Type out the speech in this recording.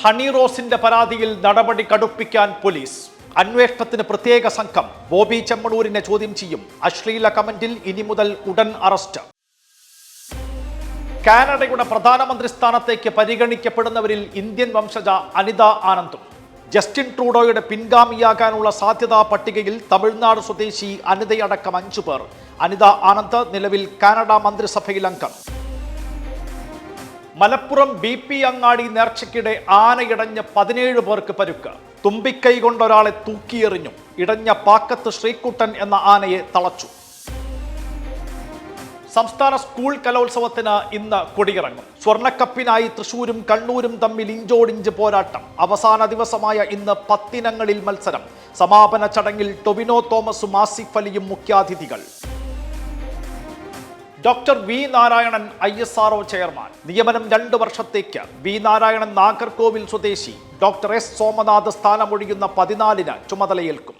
Honey റോസിന്റെ പരാതിയിൽ നടപടി കടുപ്പിക്കാൻ police. അന്വേഷണത്തിന് പ്രത്യേക സംഘം. ബോബി ചെമ്മണൂരിനെ ചോദ്യം ചെയ്യും. അശ്ലീല കമന്റിൽ ഇനി മുതൽ ഉടൻ അറസ്റ്റ്. കാനഡയുടെ പ്രധാനമന്ത്രി സ്ഥാനത്തേക്ക് പരിഗണിക്കപ്പെടുന്നവരിൽ ഇന്ത്യൻ വംശജ അനിത ആനന്ദും. ജസ്റ്റിൻ ട്രൂഡോയുടെ പിൻഗാമിയാകാനുള്ള സാധ്യതാ പട്ടികയിൽ തമിഴ്നാട് സ്വദേശി അനിതയടക്കം 5 പേർ. അനിത ആനന്ദ് നിലവിൽ കാനഡ മന്ത്രിസഭയിൽ അംഗം. മലപ്പുറം BP അങ്ങാടി നേർച്ചയ്ക്കിടെ ആനയിടഞ്ഞ് 17 പേർക്ക് പരുക്ക്. തുമ്പിക്കൈ കൊണ്ടൊരാളെ തൂക്കിയെറിഞ്ഞു. ഇടഞ്ഞ പാക്കത്ത് ശ്രീകുട്ടൻ എന്ന ആനയെ തളച്ചു. സംസ്ഥാന സ്കൂൾ കലോത്സവത്തിന് ഇന്ന് കൊടിയിറങ്ങും. സ്വർണ്ണക്കപ്പിനായി തൃശൂരും കണ്ണൂരും തമ്മിൽ ഇഞ്ചോടിഞ്ച് പോരാട്ടം. അവസാന ദിവസമായ ഇന്ന് 10 ഇനങ്ങളിൽ മത്സരം. സമാപന ചടങ്ങിൽ ടൊവിനോ തോമസും ആസിഫ് അലിയും മുഖ്യാതിഥികൾ. Doctor V Narayanan ISRO chairman. നിയമനം 2 വർഷത്തേക്ക്. വി നാരായണൻ നാഗർകോവിൽ സ്വദേശി. ഡോക്ടർ S സോമനാഥ് സ്ഥാനമൊഴിയുന്ന 14-ന് ചുമതലയേൽക്കും.